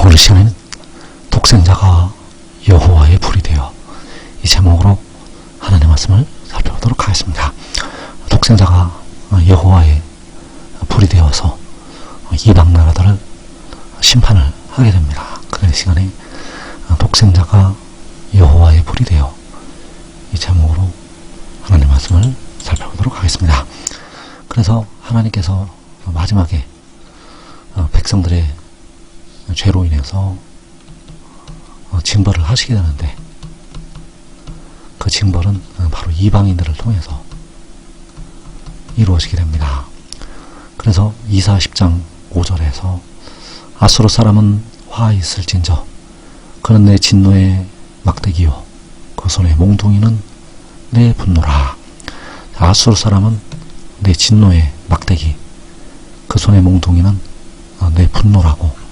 오늘 시간에는 독생자가 여호와의 불이 되어 이 제목으로 하나님의 말씀을 살펴보도록 하겠습니다. 독생자가 여호와의 불이 되어서 이방 나라들을 심판을 하게 됩니다. 그런 시간에 독생자가 여호와의 불이 되어 이 제목으로 하나님의 말씀을 살펴보도록 하겠습니다. 그래서 하나님께서 마지막에 백성들의 죄로 인해서 징벌을 하시게 되는데, 그 징벌은 바로 이방인들을 통해서 이루어지게 됩니다. 그래서 이사 10장 5절에서 아수르 사람은 화 있을진저 그는 내 진노의 막대기요 그 손의 몽둥이는 내 분노라. 아수르 사람은 내 진노의 막대기, 그 손의 몽둥이는 내 분노라고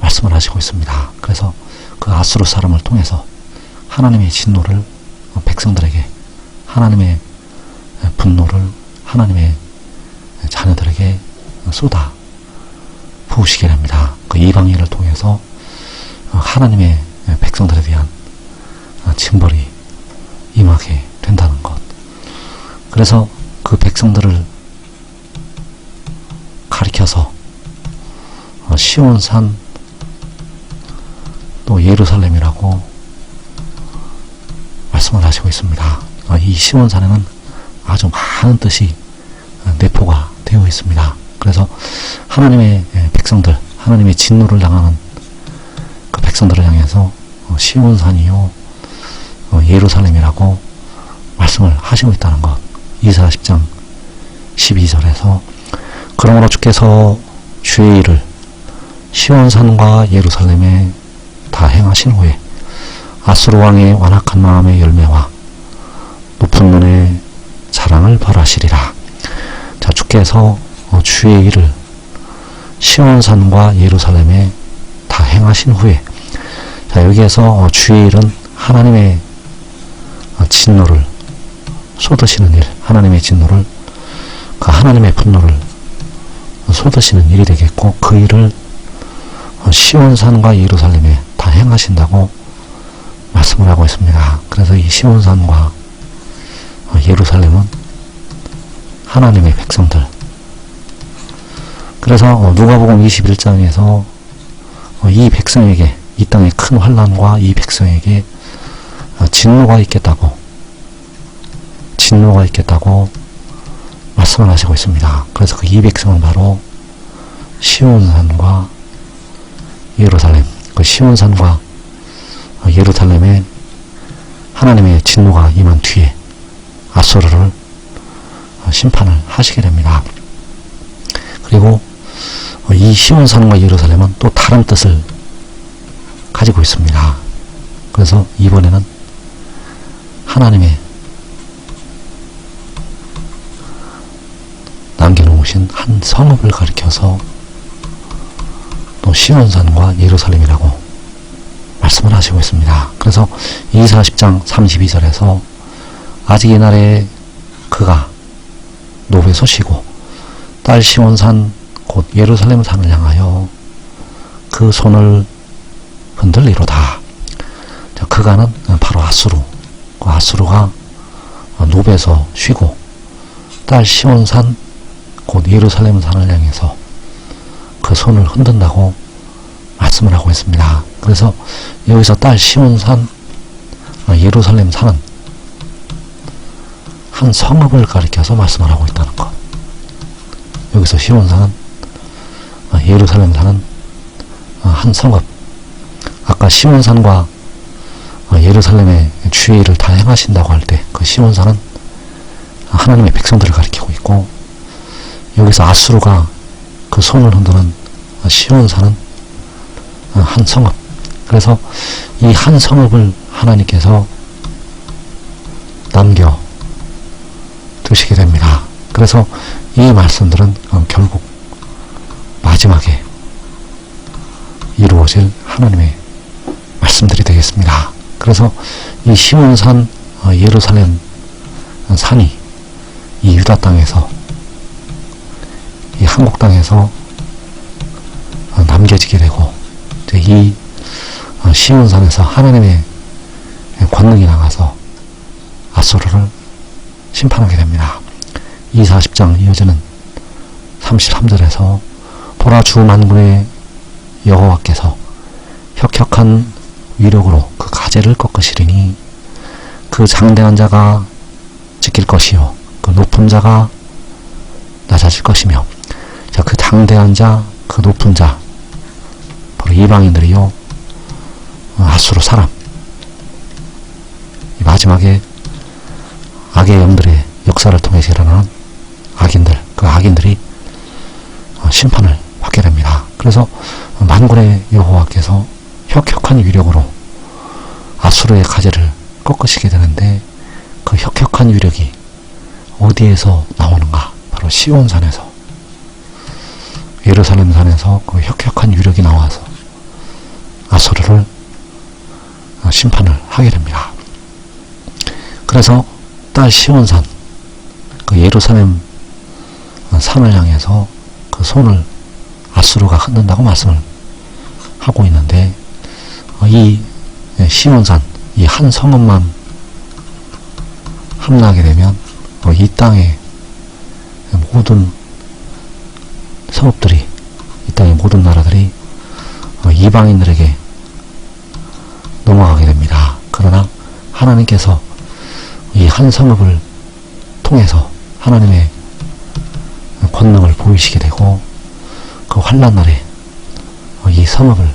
말씀을 하시고 있습니다. 그래서 그 아수르 사람을 통해서 하나님의 진노를 백성들에게, 하나님의 분노를 하나님의 자녀들에게 쏟아 부으시게 됩니다. 그 이방인을 통해서 하나님의 백성들에 대한 징벌이 임하게 된다는 것. 그래서 그 백성들을 가리켜서 시온산 또 예루살렘이라고 말씀을 하시고 있습니다. 이 시온산에는 아주 많은 뜻이 내포가 되어 있습니다. 그래서 하나님의 백성들, 하나님의 진노를 당하는 그 백성들을 향해서 시온산이요 예루살렘이라고 말씀을 하시고 있다는 것. 이사 10장 12절에서 그러므로 주께서 주의 일을 시온산과 예루살렘에 다 행하신 후에 아수르 왕의 완악한 마음의 열매와 높은 눈의 자랑을 벌하시리라. 자, 주께서 주의 일을 시온산과 예루살렘에 다 행하신 후에, 자, 여기에서 주의 일은 하나님의 진노를 쏟으시는 일, 하나님의 진노를, 그 하나님의 분노를 쏟으시는 일이 되겠고, 그 일을 시온산과 예루살렘에 다 행하신다고 말씀을 하고 있습니다. 그래서 이 시온산과 예루살렘은 하나님의 백성들. 그래서 누가복음 21장에서 이 백성에게, 이 땅의 큰 환난과 이 백성에게 진노가 있겠다고 말씀을 하시고 있습니다. 그래서 그 이 백성은 바로 시온산과 예루살렘, 그 시온산과 예루살렘에 하나님의 진노가 임한 뒤에 아수르를 심판을 하시게 됩니다. 그리고 이 시온산과 예루살렘은 또 다른 뜻을 가지고 있습니다. 그래서 이번에는 하나님의 남겨놓으신 한 성읍을 가리켜서 또 시온산과 예루살렘이라고 말씀을 하시고 있습니다. 그래서 이사 10장 32절에서 아직 이날에 그가 노에 서시고 딸 시온산 곧 예루살렘 산을 향하여 그 손을 흔들리로다. 자, 그가는 바로 아수르, 그 아수르가 노베에서 쉬고 딸 시온산 곧 예루살렘 산을 향해서 그 손을 흔든다고 말씀을 하고 있습니다. 그래서 여기서 딸 시온산 예루살렘 산은 한 성읍을 가리켜서 말씀을 하고 있다는 것. 여기서 시온산은 예루살렘 산은 한 성읍. 아까 시온산과 예루살렘의 주의 일을 다 행하신다고 할 때 그 시온산은 하나님의 백성들을 가리키고 있고, 여기서 아수르가 그 손을 흔드는 시온산은 한 성읍. 그래서 이 한 성읍을 하나님께서 남겨 두시게 됩니다. 그래서 이 말씀들은 결국 마지막에 이루어질 하나님의 말씀들이 되겠습니다. 그래서 이 시온산 예루살렘 산이 이 유다 땅에서, 이 한국 땅에서 남겨지게 되고, 이 시온산에서 하나님의 권능이 나가서 아수르를 심판하게 됩니다. 40장 이어지는 33절에서 보라 주 만군의 여호와께서 혁혁한 위력으로 그 가재를 꺾으시리니 그 장대한 자가 지킬 것이요 그 높은 자가 낮아질 것이며 자, 그 장대한 자, 그 높은 자 바로 이방인들이요 아수르 사람 이 마지막에 악의 영들의 역사를 통해서 일어나는 악인들 그 악인들이 심판을 받게 됩니다. 그래서 만군의 여호와께서 혁혁한 위력으로 아수르의 가재를 꺾으시게 되는데 그 혁혁한 위력이 어디에서 나오는가? 바로 시온산에서 예루살렘 산에서 그 혁혁한 위력이 나와서 아수르를 심판을 하게 됩니다. 그래서 딸 시온산 그 예루살렘 산을 향해서 그 손을 아수르가 흔든다고 말씀을 하고 있는데 이 시온산 이 한 성읍만 함락하게 되면 이 땅의 모든 성읍들이 이 땅의 모든 나라들이 이방인들에게 넘어가게 됩니다. 그러나 하나님께서 이 한 성읍을 통해서 하나님의 권능을 보이시게 되고 그 환난 날에 이 성읍을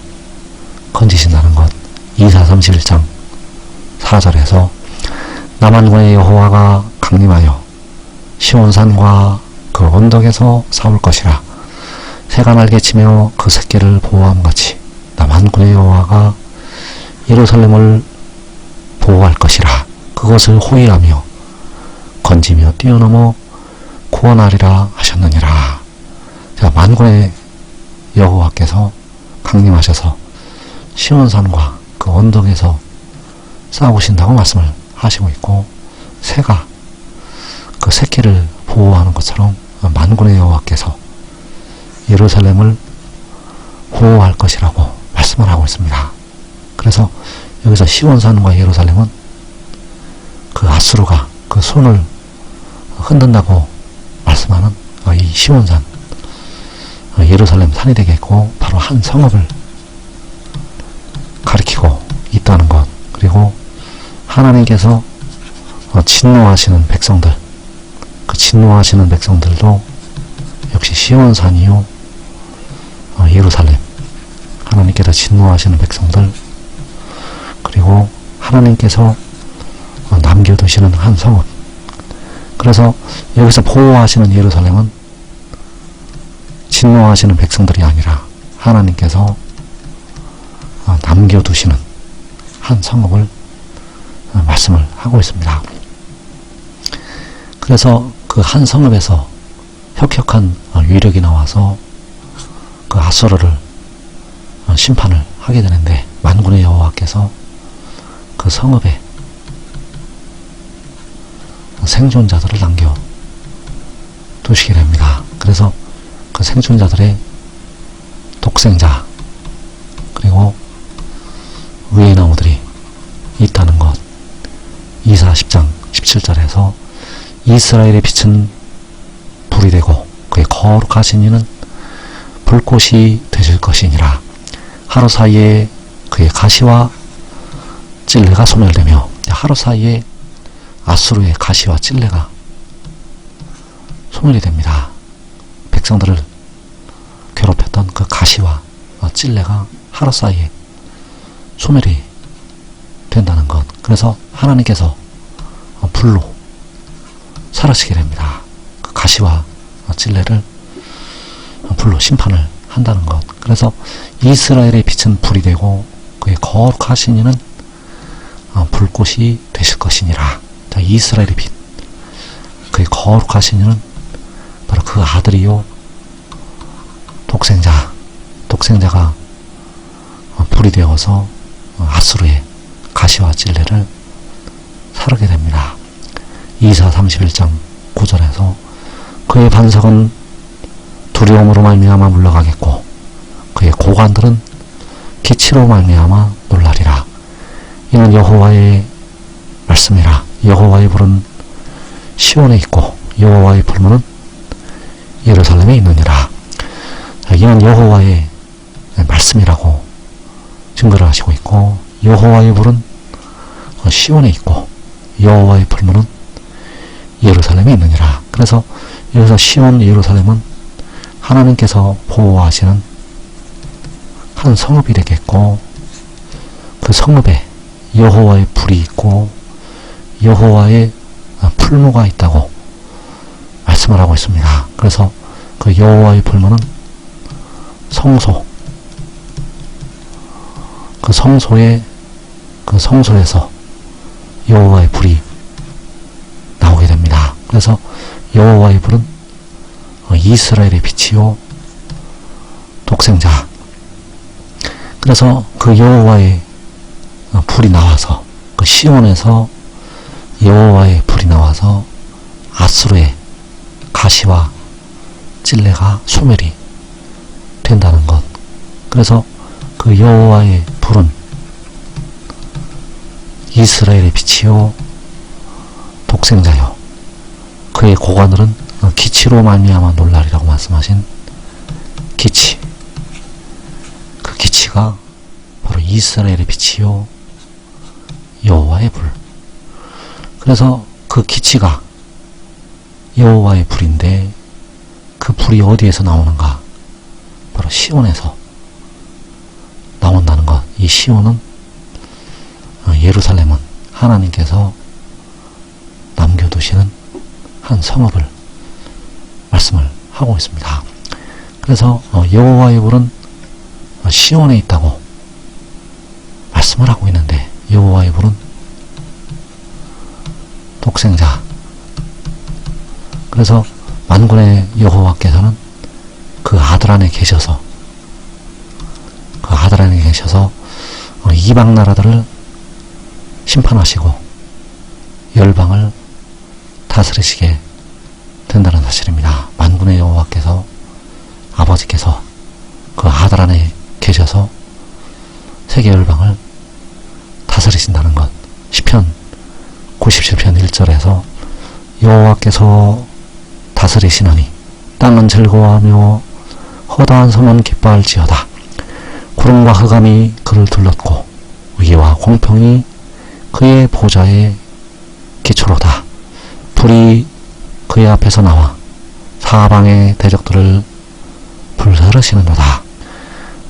건지신다는 것 31장 4절에서 남한군의 여호와가 강림하여 시온산과 그 언덕에서 싸울 것이라 새가 날개치며 그 새끼를 보호함같이 남한군의 여호와가 예루살렘을 보호할 것이라 그것을 호위하며 건지며 뛰어넘어 구원하리라 하셨느니라. 자, 만군의 여호와께서 강림하셔서 시온산과 그 언덕에서 싸우신다고 말씀을 하시고 있고 새가 그 새끼를 보호하는 것처럼 만군의 여호와께서 예루살렘을 보호할 것이라고 말씀을 하고 있습니다. 그래서 여기서 시온산과 예루살렘은 그 아수르가 그 손을 흔든다고 말씀하는 이 시온산 예루살렘 산이 되겠고 바로 한 성읍을 가리키고 있다는 것 그리고 하나님께서 진노하시는 백성들 그 진노하시는 백성들도 역시 시온산이요 예루살렘 하나님께서 진노하시는 백성들 그리고 하나님께서 남겨두시는 한 성읍 그래서 여기서 보호하시는 예루살렘은 진노하시는 백성들이 아니라 하나님께서 남겨두시는 한 성읍을 말씀을 하고 있습니다. 그래서 그 한 성읍에서 혁혁한 위력이 나와서 그 아수르를 심판을 하게 되는데 만군의 여호와께서 그 성읍에 생존자들을 남겨 두시게 됩니다. 그래서 그 생존자들의 독생자 그리고 의의 나무들이 있다는 것 10장 17절에서 이스라엘의 빛은 불이 되고 그의 거룩하신 이는 불꽃이 되실 것이니라. 하루 사이에 그의 가시와 찔레가 소멸되며 하루 사이에 아수르의 가시와 찔레가 소멸이 됩니다. 백성들을 괴롭혔던 그 가시와 찔레가 하루 사이에 소멸이 된다는 것. 그래서 하나님께서 불로 사라지게 됩니다. 그 가시와 찔레를 불로 심판을 한다는 것. 그래서 이스라엘의 빛은 불이 되고 그의 거룩하신 이는 불꽃이 되실 것이니라. 자, 이스라엘의 빛, 그의 거룩하신 이는 바로 그 아들이요 독생자가 불이 되어서 아수르의 가시와 찔레를 사르게 됩니다. 이사 31장 9절에서 그의 반석은 두려움으로 말미암아 물러가겠고 그의 고관들은 기치로 말미암아 놀라리라. 이는 여호와의 말씀이라. 여호와의 불은 시온에 있고 여호와의 불문은 예루살렘에 있느니라. 이는 여호와의 말씀이라고 증거를 하시고 있고, 여호와의 불은 시온에 있고 여호와의 불문은 예루살렘에 있느니라. 그래서 여기서 시온, 예루살렘은 하나님께서 보호하시는 한 성읍이 되겠고, 그 성읍에 여호와의 불이 있고 여호와의 풀무가 있다고 말씀을 하고 있습니다. 그래서 그 여호와의 불문은 성소, 그 성소에서 여호와의 불이 나오게 됩니다. 그래서 여호와의 불은 이스라엘의 빛이요 독생자. 그래서 그 여호와의 불이 나와서, 그 시온에서 여호와의 불이 나와서 아수르의 가시와 찔레가 소멸이 된다는 것. 그래서 그 여호와의 불은 이스라엘의 빛이요 독생자요 그의 고관들은 기치로 말미암아 놀라리라고 말씀하신 기치, 그 기치가 바로 이스라엘의 빛이요 여호와의 불. 그래서 그 기치가 여호와의 불인데, 그 불이 어디에서 나오는가? 바로 시온에서 나온다는 것. 이 시온은, 예루살렘은 하나님께서 남겨두시는 한 성읍을 말씀을 하고 있습니다. 그래서 여호와의 불은 시온에 있다고 말씀을 하고 있는데, 여호와의 불은 독생자. 그래서 만군의 여호와께서는 그 아들 안에 계셔서 이방 나라들을 심판하시고 열방을 다스리시게 된다는 사실입니다. 만군의 여호와께서, 아버지께서 그 아들 안에 계셔서 세계 열방을 다스리신다는 것. 시편 97편 1절에서 여호와께서 다스리시나니 땅은 즐거워하며 허다한 성은 기뻐할지어다. 구름과 흑암이 그를 둘렀고 의와 공평이 그의 보좌의 기초로다. 불이 그의 앞에서 나와 사방의 대적들을 불사르시는도다.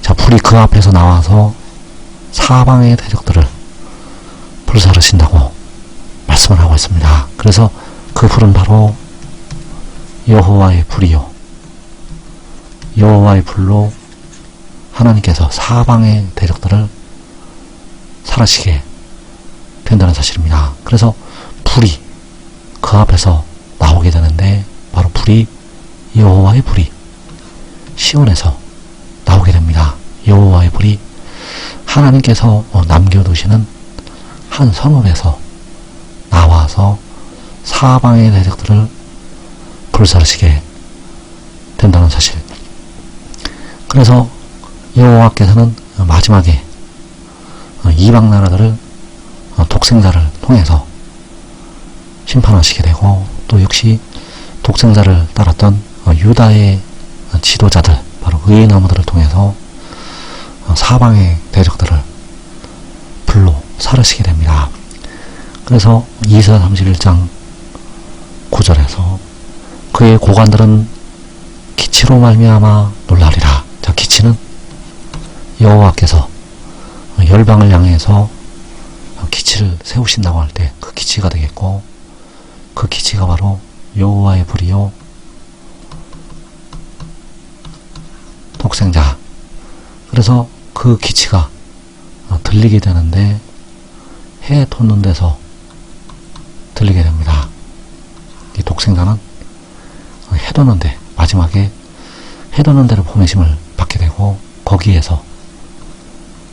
자, 불이 그 앞에서 나와서 사방의 대적들을 불사르신다고 말씀을 하고 있습니다. 그래서 그 불은 바로 여호와의 불이요 여호와의 불로 하나님께서 사방의 대적들을 사르시게 된다는 사실입니다. 그래서 불이 그 앞에서 나오게 되는데, 바로 불이, 여호와의 불이 시온에서 나오게 됩니다. 여호와의 불이 하나님께서 남겨두시는 한 성읍에서 나와서 사방의 대적들을 불사르시게 된다는 사실. 그래서 여호와께서는 마지막에 이방 나라들을 독생자를 통해서 심판하시게 되고, 또 역시 독생자를 따랐던 유다의 지도자들, 바로 의의 나무들을 통해서 사방의 대적들을 불로 사르시게 됩니다. 그래서 이사 31장 9절에서 그의 고관들은 기치로 말미암아 놀라리라. 자, 기치는 여호와께서 열방을 향해서 기치를 세우신다고 할 때 그 기치가 되겠고, 그 기치가 바로 여호와의 불이요 독생자. 그래서 그 기치가 들리게 되는데 해 돋는 데서 들리게 됩니다. 이 독생자는 해 돋는 데, 마지막에 해 돋는 데를 보내심을 받게 되고 거기에서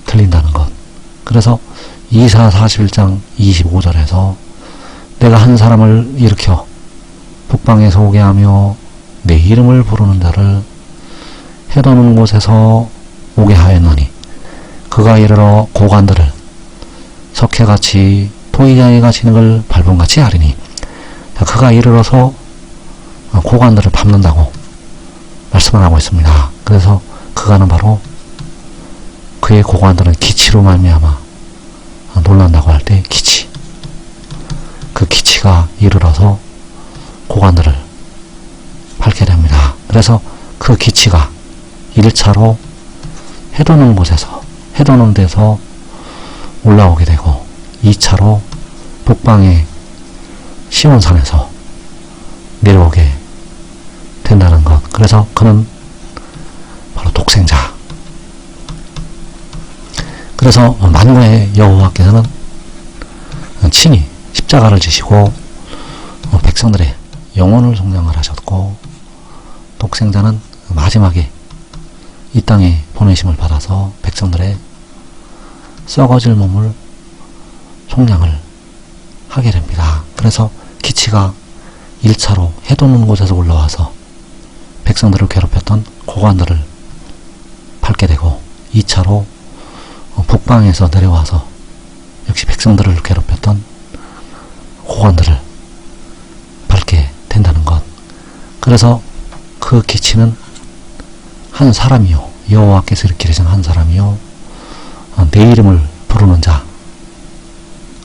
들린다는 것. 그래서 이사 41장 25절에서 내가 한 사람을 일으켜 북방에서 오게 하며 내 이름을 부르는 자를 해 돋는 곳에서 오게 하였노니 그 그가 이르러 고관들을 석회같이 도이장이가 지는 걸 밟음같이 하리니. 자, 그가 이르러서 고관들을 밟는다고 말씀을 하고 있습니다. 그래서 그가는 바로 그의 고관들은 기치로 말미암아 놀란다고 할 때 기치, 그 기치가 이르러서 고관들을 밟게 됩니다. 그래서 그 기치가 1차로 해돋는 곳에서, 해돋는 데서 올라오게 되고 2차로 북방의 시온산에서 내려오게 된다는 것. 그래서 그는 바로 독생자. 그래서 만군의 여호와께서는 친히 십자가를 지시고 백성들의 영혼을 속량을 하셨고, 독생자는 마지막에 이 땅에 보내심을 받아서 백성들의 썩어질 몸을 속량을 하게 됩니다. 그래서 기치가 1차로 해돋는 곳에서 올라와서 백성들을 괴롭혔던 고관들을 밟게 되고, 2차로 북방에서 내려와서 역시 백성들을 괴롭혔던 고관들을 밟게 된다는 것. 그래서 그 기치는 한 사람이요, 여호와께서 일으키신 한 사람이요, 내 이름을 부르는 자,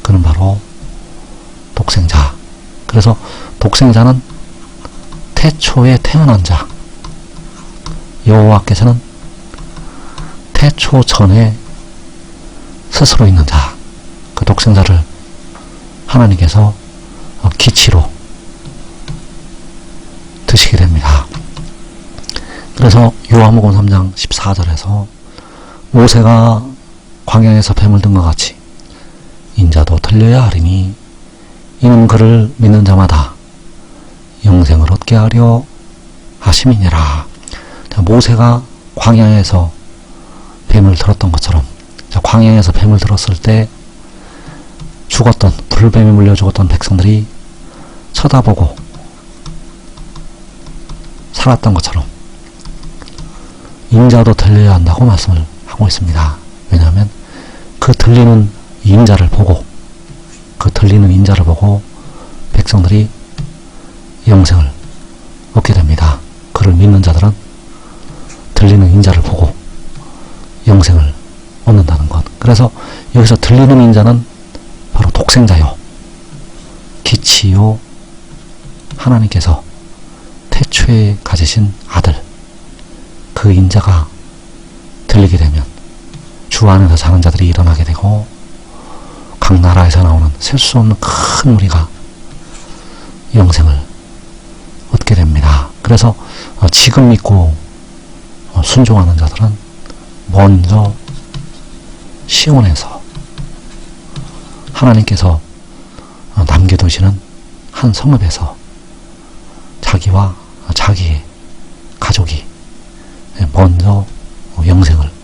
그는 바로 독생자. 그래서 독생자는 태초에 태어난 자, 여호와께서는 태초 전에 스스로 있는 자, 그 독생자를 하나님께서 기치로 드시게 됩니다. 그래서 요한복음 3장 14절에서 모세가 광야에서 뱀을 든 것 같이 인자도 들려야 하리니 이는 그를 믿는 자마다 영생을 얻게 하려 하심이니라. 모세가 광야에서 뱀을 들었던 것처럼, 광야에서 뱀을 들었을 때 죽었던, 불뱀에 물려 죽었던 백성들이 쳐다보고 살았던 것처럼 인자도 들려야 한다고 말씀을 하고 있습니다. 왜냐하면 그 들리는 인자를 보고, 그 들리는 인자를 보고 백성들이 영생을 얻게 됩니다. 그를 믿는 자들은 들리는 인자를 보고 영생을 얻는다는 것. 그래서 여기서 들리는 인자는 바로 독생자요, 기치요, 하나님께서 태초에 가지신 아들, 그 인자가 들리게 되면 주 안에서 사는 자들이 일어나게 되고, 각 나라에서 나오는 셀 수 없는 큰 무리가 영생을 얻게 됩니다. 그래서 지금 믿고 순종하는 자들은 먼저 시온에서 하나님께서 남겨두시는 한 성읍에서 자기와 자기의 가족이 먼저 영생을